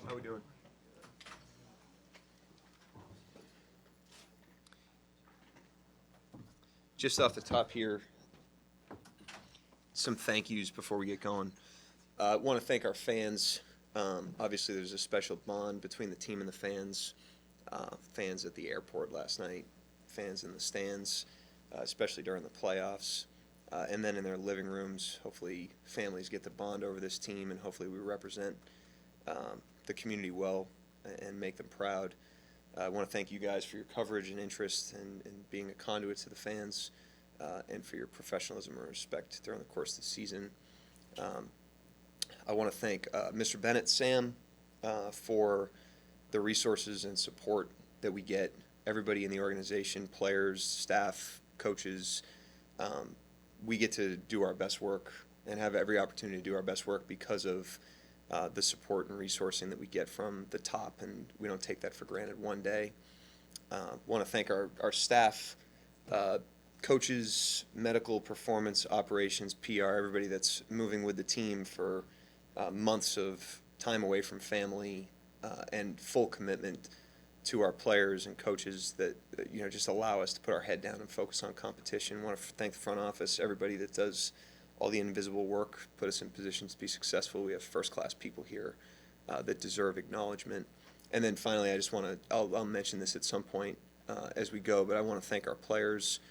How we doing? Just off the top here, some thank yous before we get going. I want to thank our fans. Obviously, there's a special bond between the team and the fans. Fans at the airport last night, fans in the stands, especially during the playoffs, and then in their living rooms. Hopefully, families get to bond over this team, and hopefully, we represent the community well and make them proud. I want to thank you guys for your coverage and interest and being a conduit to the fans, and for your professionalism and respect during the course of the season. I want to thank Mr. Bennett, Sam, for the resources and support that we get. Everybody in the organization, players, staff, coaches, we get to do our best work and have every opportunity to do our best work because of the support and resourcing that we get from the top, and we don't take that for granted one day. Want to thank our staff, coaches, medical, performance, operations, PR, everybody that's moving with the team for months of time away from family and full commitment to our players and coaches that just allow us to put our head down and focus on competition. Want to thank the front office, everybody that does all the invisible work, put us in positions to be successful. We have first-class people here that deserve acknowledgement. And then finally, I just want to, I'll mention this at some point as we go, but I want to thank our players,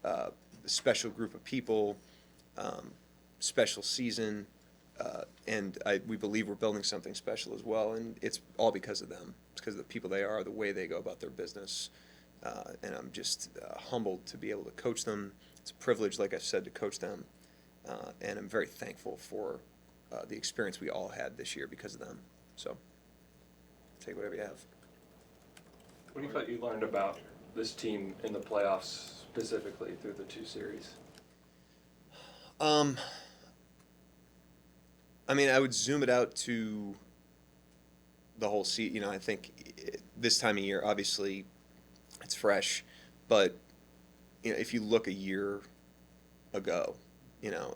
a special group of people, special season, and we believe we're building something special as well, and it's all because of them. It's because of the people they are, the way they go about their business, and I'm just humbled to be able to coach them. It's a privilege, like I said, to coach them. And I'm very thankful for the experience we all had this year because of them. So, take whatever you have. What do you thought you learned about this team in the playoffs, specifically through the two series? I mean, I would zoom it out to the whole season. I think this time of year, obviously, it's fresh. But, if you look a year ago,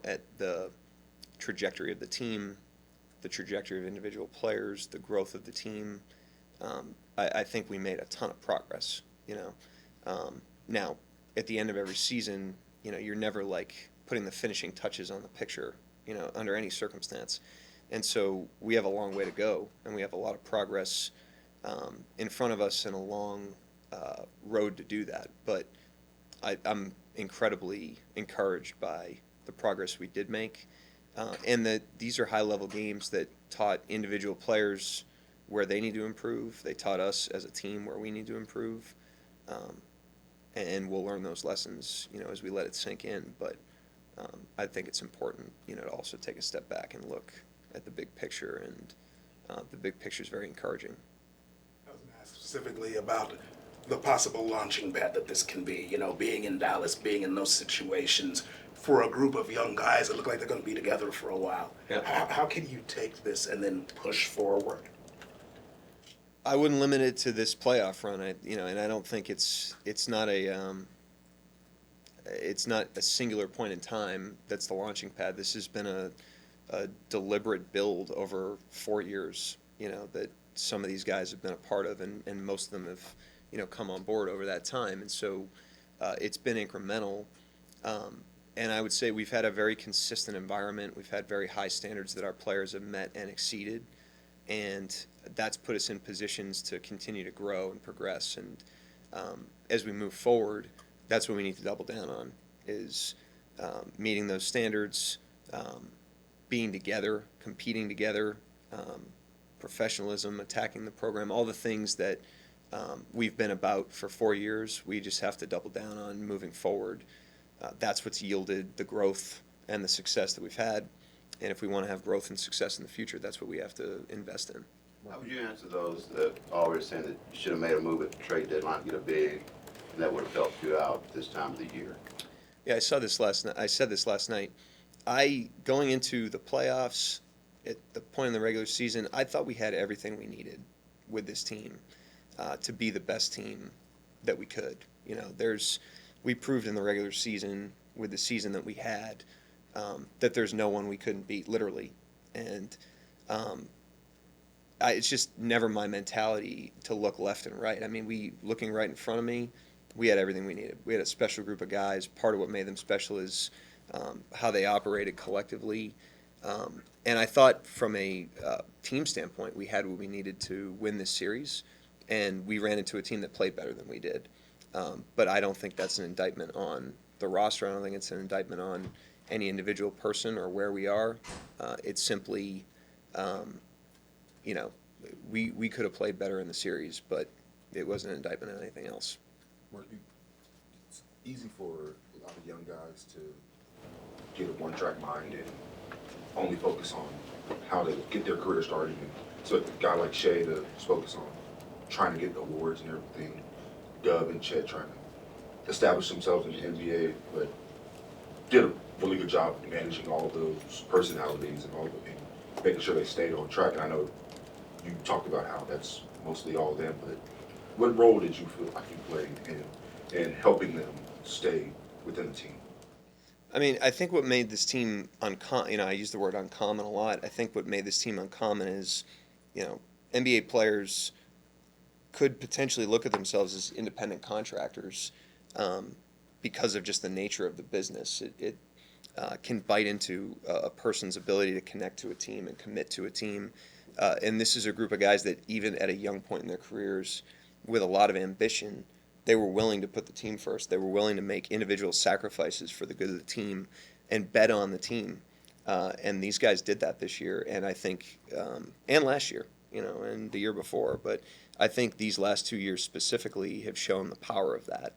at the trajectory of the team, the trajectory of individual players, the growth of the team, I think we made a ton of progress, Now, at the end of every season, you're never like putting the finishing touches on the picture, under any circumstance. And so we have a long way to go, and we have a lot of progress in front of us and a long road to do that. But I'm incredibly encouraged by the progress we did make, and that these are high-level games that taught individual players where they need to improve. They taught us as a team where we need to improve, and we'll learn those lessons, as we let it sink in. But I think it's important, to also take a step back and look at the big picture, and the big picture is very encouraging. I was going to ask specifically about the possible launching pad that this can be, being in Dallas, being in those situations for a group of young guys that look like they're going to be together for a while. Yeah. How can you take this and then push forward? I wouldn't limit it to this playoff run. And I don't think it's not a singular point in time that's the launching pad. This has been a deliberate build over 4 years, that some of these guys have been a part of, and most of them have, come on board over that time. And so it's been incremental. And I would say we've had a very consistent environment. We've had very high standards that our players have met and exceeded. And that's put us in positions to continue to grow and progress. And as we move forward, that's what we need to double down on, is meeting those standards, being together, competing together, professionalism, attacking the program, all the things that we've been about for 4 years. We just have to double down on moving forward. That's what's yielded the growth and the success that we've had. And if we want to have growth and success in the future, that's what we have to invest in. How would you answer those that always saying that you should have made a move at the trade deadline to get a big, and that would have helped you out this time of the year? Yeah, I said this last night. Going into the playoffs, at the point in the regular season, I thought we had everything we needed with this team to be the best team that we could. We proved in the regular season with the season that we had that there's no one we couldn't beat, literally. And it's just never my mentality to look left and right. I mean, looking right in front of me, we had everything we needed. We had a special group of guys. Part of what made them special is how they operated collectively. And I thought from a team standpoint, we had what we needed to win this series, and we ran into a team that played better than we did. But I don't think that's an indictment on the roster. I don't think it's an indictment on any individual person or where we are. It's simply, we could have played better in the series, but it wasn't an indictment on anything else. It's easy for a lot of young guys to get a one-track mind and only focus on how to get their career started. And so a guy like Shai to focus on trying to get awards and everything. Dub and Chet trying to establish themselves in the NBA, but did a really good job managing all of those personalities and making sure they stayed on track. And I know you talked about how that's mostly all them, but what role did you feel like you played in helping them stay within the team? I mean, I think what made this team uncommon, I use the word uncommon a lot. I think what made this team uncommon is, NBA players could potentially look at themselves as independent contractors because of just the nature of the business. It can bite into a person's ability to connect to a team and commit to a team. And this is a group of guys that even at a young point in their careers, with a lot of ambition, they were willing to put the team first. They were willing to make individual sacrifices for the good of the team and bet on the team. And these guys did that this year, and I think, and last year, and the year before. But I think these last 2 years specifically have shown the power of that.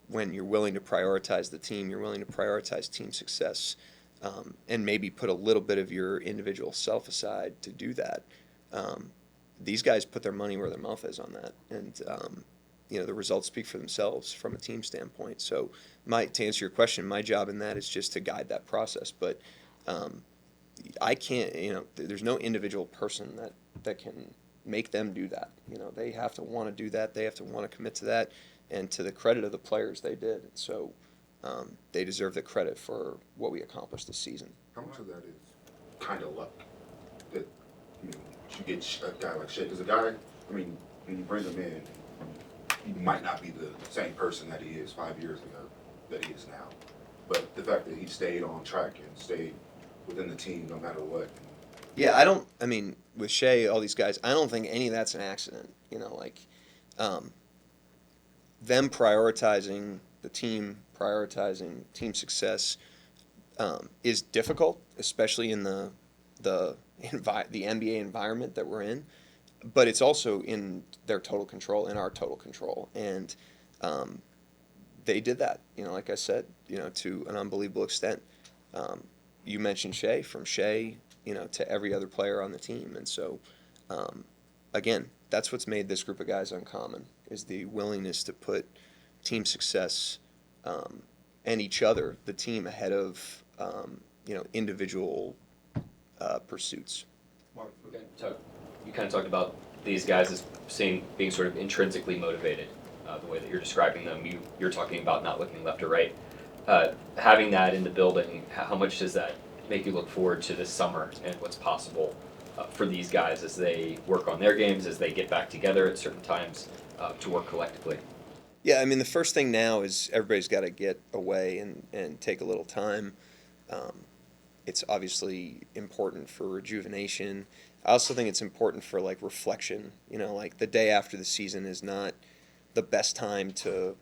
When you're willing to prioritize the team, you're willing to prioritize team success, and maybe put a little bit of your individual self aside to do that. These guys put their money where their mouth is on that, and the results speak for themselves from a team standpoint. So, to answer your question, my job in that is just to guide that process. But I can't, there's no individual person that can make them do that. They have to want to do that. They have to want to commit to that. And to the credit of the players, they did. And so they deserve the credit for what we accomplished this season. How much of that is kind of luck that you get a guy like Shai? Because a guy, when you bring him in, he might not be the same person that he is 5 years ago that he is now. But the fact that he stayed on track and stayed within the team no matter what. Yeah, with Shai, all these guys, I don't think any of that's an accident. Them prioritizing the team, prioritizing team success is difficult, especially in the NBA environment that we're in. But it's also in their total control, in our total control. And they did that, like I said, to an unbelievable extent. You mentioned Shai, from Shai, to every other player on the team. And so, again, that's what's made this group of guys uncommon, is the willingness to put team success and each other, the team, ahead of, individual pursuits. Okay, so you kind of talked about these guys as being sort of intrinsically motivated, the way that you're describing them. You're talking about not looking left or right. Having that in the building, how much does that make you look forward to this summer and what's possible for these guys as they work on their games, as they get back together at certain times to work collectively? Yeah, the first thing now is everybody's got to get away and take a little time. It's obviously important for rejuvenation. I also think it's important for reflection. The day after the season is not the best time to,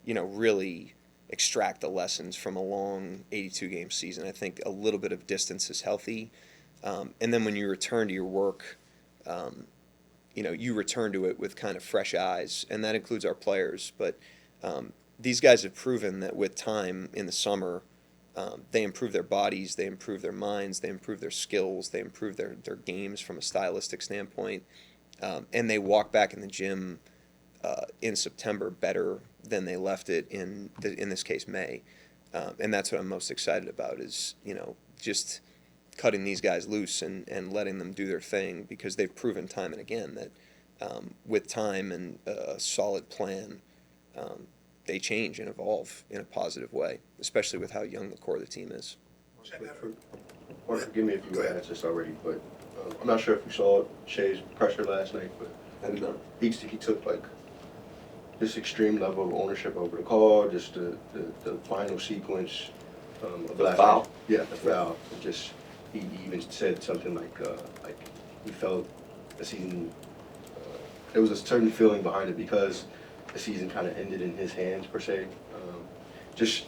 really extract the lessons from a long 82-game season. I think a little bit of distance is healthy. And then when you return to your work, you return to it with kind of fresh eyes, and that includes our players. But these guys have proven that with time in the summer, they improve their bodies, they improve their minds, they improve their skills, they improve their games from a stylistic standpoint, and they walk back in the gym in September better than they left it in this case, May. And that's what I'm most excited about is, just cutting these guys loose and letting them do their thing, because they've proven time and again that with time and a solid plan, they change and evolve in a positive way, especially with how young the core of the team is. Forgive me if you asked this already, but I'm not sure if you saw Shai's pressure last night, but he took like this extreme level of ownership over the call, just the final sequence of The last foul? night. Yeah, the foul. It just he even said something like he felt the season. There was a certain feeling behind it because the season kind of ended in his hands per se. Just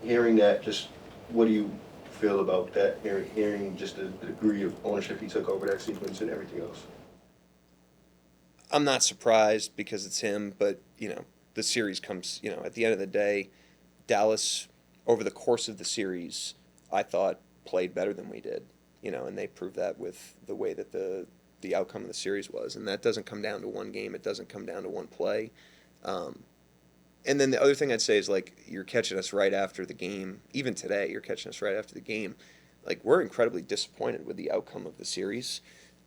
hearing that, just what do you feel about that? Hearing just the degree of ownership he took over that sequence and everything else. I'm not surprised because it's him, but the series comes. At the end of the day, Dallas over the course of the series, I thought played better than we did. And they proved that with the way that the outcome of the series was, and that doesn't come down to one game. It doesn't come down to one play. And then the other thing I'd say is, like, you're catching us right after the game. Even today, you're catching us right after the game. Like, we're incredibly disappointed with the outcome of the series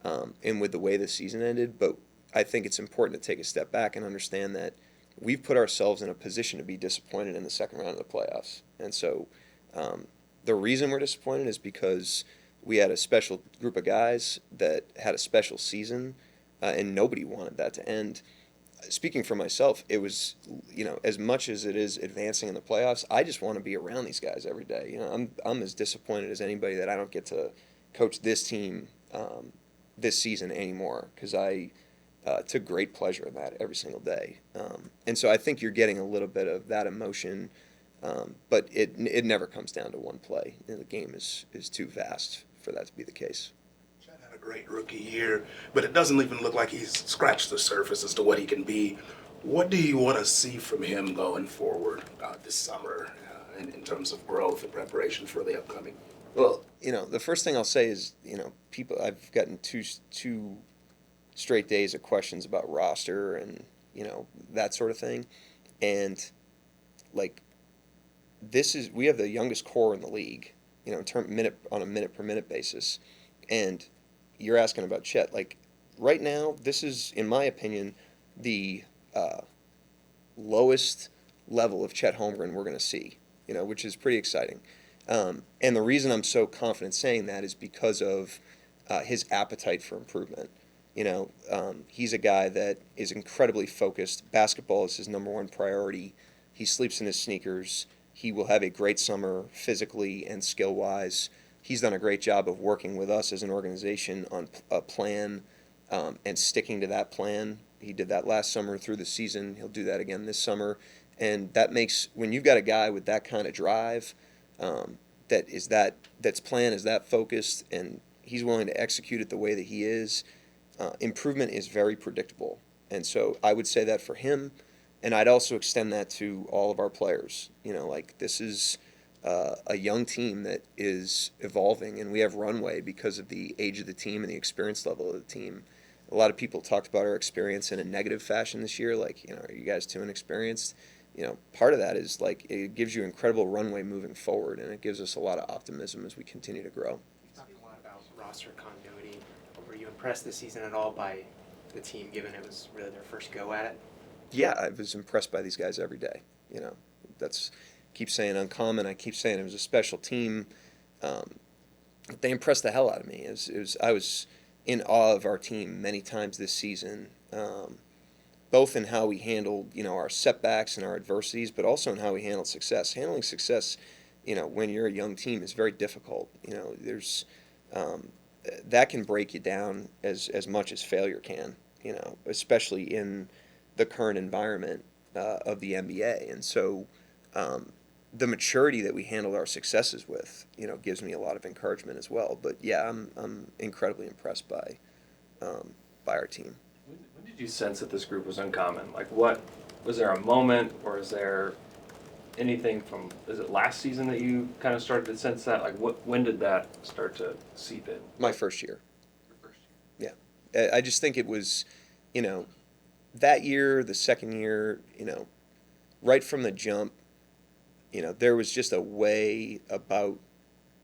and with the way the season ended. But I think it's important to take a step back and understand that we've put ourselves in a position to be disappointed in the second round of the playoffs. And so the reason we're disappointed is because we had a special group of guys that had a special season, and nobody wanted that to end. Speaking for myself, it was, as much as it is advancing in the playoffs, I just want to be around these guys every day. I'm as disappointed as anybody that I don't get to coach this team this season anymore, because I took great pleasure in that every single day. And so I think you're getting a little bit of that emotion, but it never comes down to one play. The game is too vast for that to be the case. Chet had a great rookie year, but it doesn't even look like he's scratched the surface as to what he can be. What do you want to see from him going forward this summer in terms of growth and preparation for the upcoming? Well, the first thing I'll say is, I've gotten two straight days of questions about roster and, that sort of thing. And, like, we have the youngest core in the league, on a minute per minute basis. And you're asking about Chet. Like, right now, this is, in my opinion, the lowest level of Chet Holmgren we're going to see, which is pretty exciting. And the reason I'm so confident saying that is because of his appetite for improvement. He's a guy that is incredibly focused. Basketball is his number one priority. He sleeps in his sneakers. He will have a great summer physically and skill-wise. He's done a great job of working with us as an organization on a plan and sticking to that plan. He did that last summer through the season. He'll do that again this summer. And that makes, when you've got a guy with that kind of drive, that's plan is that focused, and he's willing to execute it the way that he is, improvement is very predictable. And so I would say that for him, and I'd also extend that to all of our players. This is a young team that is evolving, and we have runway because of the age of the team and the experience level of the team. A lot of people talked about our experience in a negative fashion this year, like, are you guys too inexperienced? Part of that is, like, it gives you incredible runway moving forward, and it gives us a lot of optimism as we continue to grow. You've talked a lot about roster continuity. Were you impressed this season at all by the team, given it was really their first go at it? Yeah, I was impressed by these guys every day. Keep saying uncommon. I keep saying it was a special team. They impressed the hell out of me. I was in awe of our team many times this season, both in how we handled our setbacks and our adversities, but also in how we handled success. Handling success, when you're a young team, is very difficult. There's that can break you down as much as failure can. Especially in the current environment of the NBA. And so the maturity that we handled our successes with, gives me a lot of encouragement as well. But yeah, I'm incredibly impressed by our team. When did you sense that this group was uncommon? Like, what was there a moment, or is there anything from? Is it last season that you kind of started to sense that? Like, when did that start to seep in? My first year. Yeah, I just think it was, that year, the second year, right from the jump, there was just a way about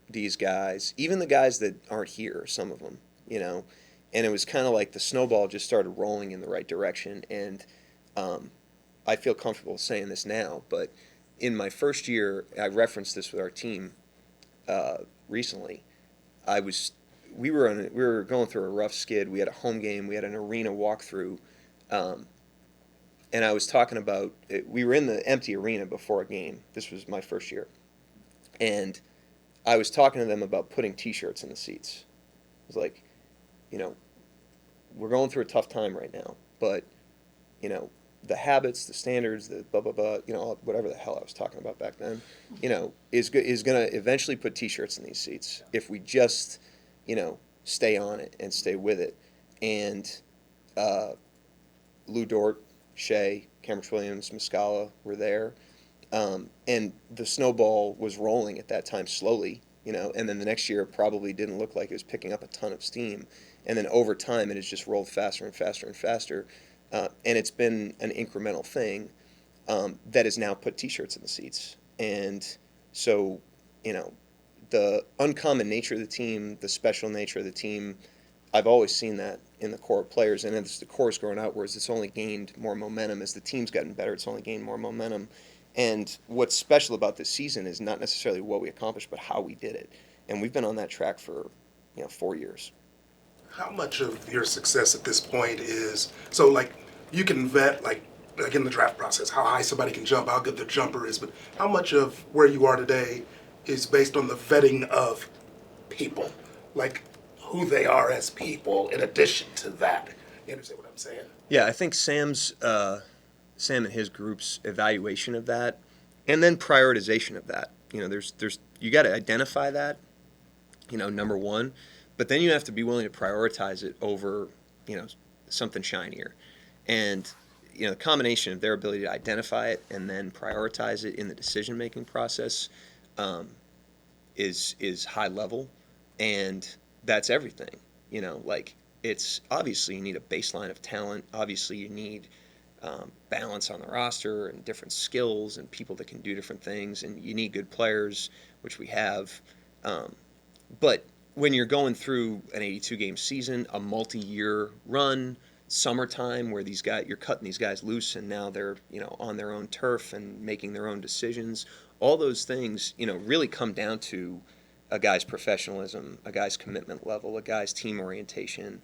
these guys, even the guys that aren't here, some of them, and it was kind of like the snowball just started rolling in the right direction. And I feel comfortable saying this now, but in my first year, I referenced this with our team recently. we were going through a rough skid. We had a home game. We had an arena walkthrough, and I was talking about we were in the empty arena before a game. This was my first year, and I was talking to them about putting T-shirts in the seats. I was like, we're going through a tough time right now, but the habits, the standards, the blah blah blah, whatever the hell I was talking about back then, is going to eventually put T-shirts in these seats if we just, stay on it and stay with it. And Lou Dort, Shai, Cameron Williams, Muscala were there, and the snowball was rolling at that time slowly, and then the next year it probably didn't look like it was picking up a ton of steam, and then over time it has just rolled faster and faster and faster. And it's been an incremental thing that has now put T-shirts in the seats. And so, the uncommon nature of the team, the special nature of the team, I've always seen that in the core players. And as the core is growing outwards, it's only gained more momentum. As the team's gotten better, it's only gained more momentum. And what's special about this season is not necessarily what we accomplished, but how we did it. And we've been on that track for, 4 years. How much of your success at this point is so like you can vet like in the draft process how high somebody can jump, how good their jumper is, but how much of where you are today is based on the vetting of people, like who they are as people in addition to that? You understand what I'm saying? Yeah, I think Sam and his group's evaluation of that, and then prioritization of that. There's you got to identify that, number one, but then you have to be willing to prioritize it over, something shinier. And, the combination of their ability to identify it and then prioritize it in the decision-making process is high level, and that's everything. It's obviously you need a baseline of talent. Obviously you need balance on the roster and different skills and people that can do different things, and you need good players, which we have. But when you're going through an 82-game season, a multi-year run, summertime where you're cutting these guys loose and now they're, on their own turf and making their own decisions, all those things, really come down to a guy's professionalism, a guy's commitment level, a guy's team orientation,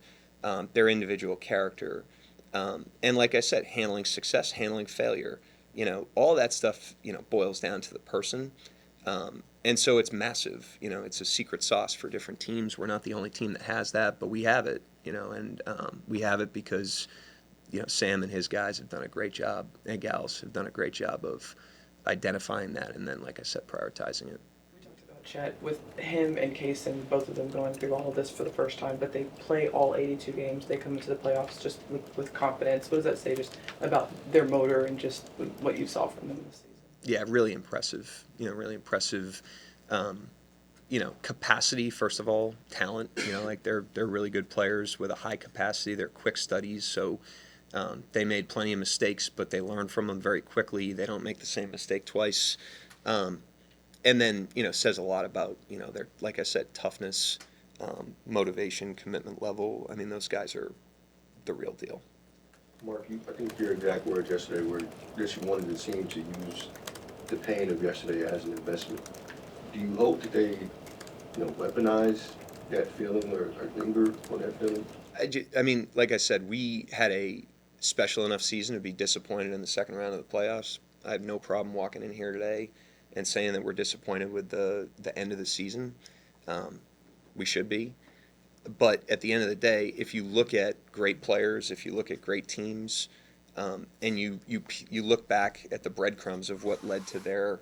their individual character. And like I said, handling success, handling failure, all that stuff, boils down to the person. And so it's massive, it's a secret sauce for different teams. We're not the only team that has that, but we have it, and we have it because, Sam and his guys have done a great job, and gals have done a great job of identifying that and then, like I said, prioritizing it. We talked about Chet, with him and Kaysen, both of them going through all of this for the first time, but they play all 82 games. They come into the playoffs just with confidence. What does that say just about their motor and just what you saw from them this season? Yeah, really impressive. Really impressive. Capacity, first of all, talent. They're really good players with a high capacity. They're quick studies, so they made plenty of mistakes, but they learn from them very quickly. They don't make the same mistake twice. And then, says a lot about, their, like I said, toughness, motivation, commitment level. I mean, those guys are the real deal. Mark, I think your exact words yesterday were that you wanted the team to use the pain of yesterday as an investment. Do you hope that they, weaponize that feeling or linger on that feeling? I mean, like I said, we had a special enough season to be disappointed in the second round of the playoffs. I have no problem walking in here today and saying that we're disappointed with the end of the season. We should be. But at the end of the day, if you look at great players, if you look at great teams, and you look back at the breadcrumbs of what led to their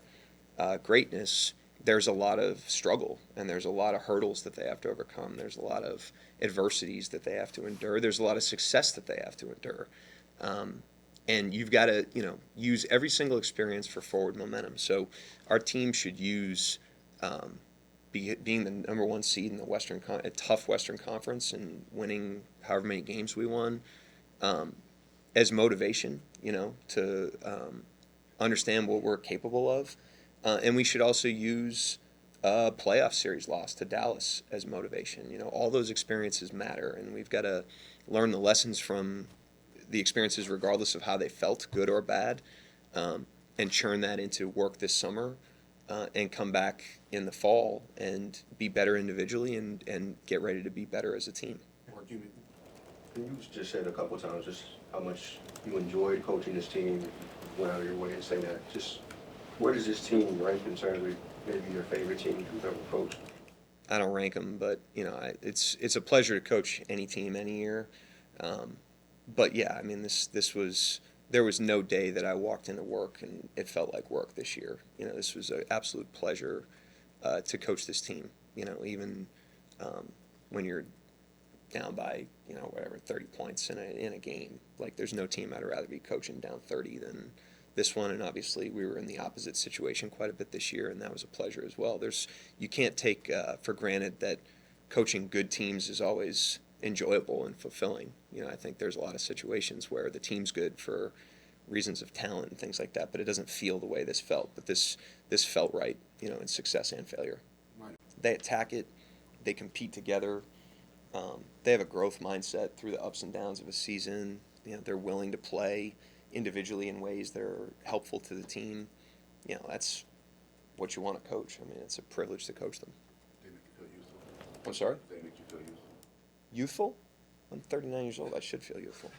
greatness, there's a lot of struggle and there's a lot of hurdles that they have to overcome. There's a lot of adversities that they have to endure. There's a lot of success that they have to endure. And you've got to, use every single experience for forward momentum. So our team should use being the number one seed in the a tough Western Conference and winning however many games we won as motivation, to understand what we're capable of. And we should also use a playoff series loss to Dallas as motivation. All those experiences matter, and we've got to learn the lessons from the experiences regardless of how they felt, good or bad, and churn that into work this summer and come back in the fall and be better individually and get ready to be better as a team. Mark, you You just said a couple times just how much you enjoyed coaching this team. You went out of your way to say that. Just where does this team rank in terms of maybe your favorite team you've ever coached? I don't rank them, but it's a pleasure to coach any team any year. But yeah, I mean there was no day that I walked into work and it felt like work this year. This was an absolute pleasure to coach this team. Even when you're down by 30 points in a game, like there's no team I'd rather be coaching down 30 than this one. And obviously we were in the opposite situation quite a bit this year, and that was a pleasure as well. You can't take for granted that coaching good teams is always enjoyable and fulfilling. I think there's a lot of situations where the team's good for reasons of talent and things like that, but it doesn't feel the way this felt. But this felt right, in success and failure. Right. They attack it, they compete together. They have a growth mindset through the ups and downs of a season. They're willing to play individually in ways that are helpful to the team. That's what you want to coach. I mean, it's a privilege to coach them. They make you feel useful. I'm sorry? They make you feel useful. Youthful? I'm 39 years old. I should feel youthful.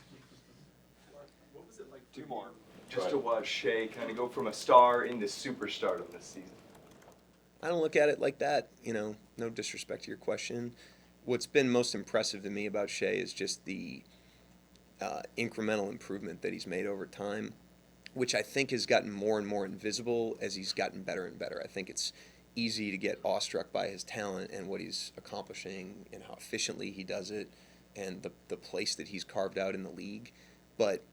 What was it like Two more. just to watch Shai kind of go from a star into superstardom this season? I don't look at it like that. No disrespect to your question. What's been most impressive to me about Shai is just the incremental improvement that he's made over time, which I think has gotten more and more invisible as he's gotten better and better. I think it's easy to get awestruck by his talent and what he's accomplishing and how efficiently he does it and the place that he's carved out in the league. But,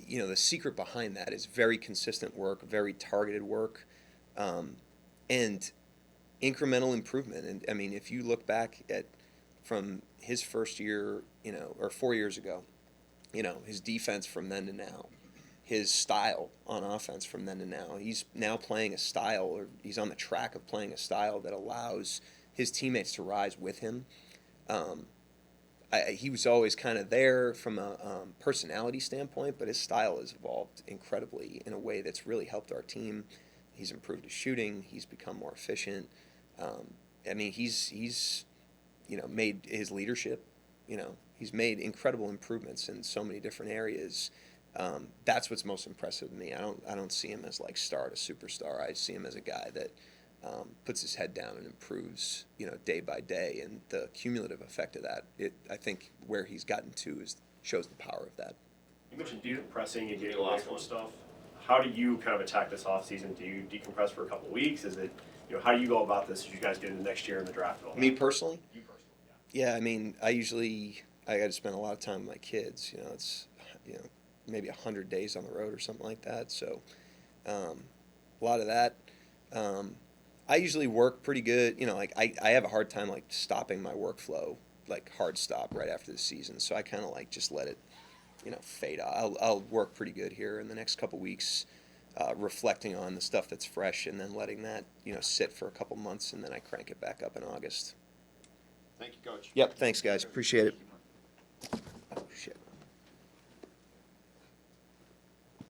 the secret behind that is very consistent work, very targeted work, and incremental improvement. And, I mean, if you look back at from his first year, or 4 years ago, his defense from then to now, his style on offense from then to now. He's now playing a style, or he's on the track of playing a style that allows his teammates to rise with him. He was always kind of there from a personality standpoint, but his style has evolved incredibly in a way that's really helped our team. He's improved his shooting. He's become more efficient. He's made his leadership. He's made incredible improvements in so many different areas. That's what's most impressive to me. I don't see him as like star to superstar. I see him as a guy that puts his head down and improves, day by day, and the cumulative effect of that. I think where he's gotten to shows the power of that. You mentioned decompressing and getting away from stuff. How do you kind of attack this off season? Do you decompress for a couple of weeks? Is it, how do you go about this as you guys get into next year in the draft? And all Me that? personally? You personally, yeah. Yeah, I mean, I got to spend a lot of time with my kids. It's maybe 100 days on the road or something like that. So a lot of that. I usually work pretty good. I have a hard time like stopping my workflow, like hard stop right after the season. So I kind of like just let it, fade out. I'll work pretty good here in the next couple weeks, reflecting on the stuff that's fresh and then letting that, sit for a couple months, and then I crank it back up in August. Thank you, Coach. Yep. Thanks, guys. Appreciate it.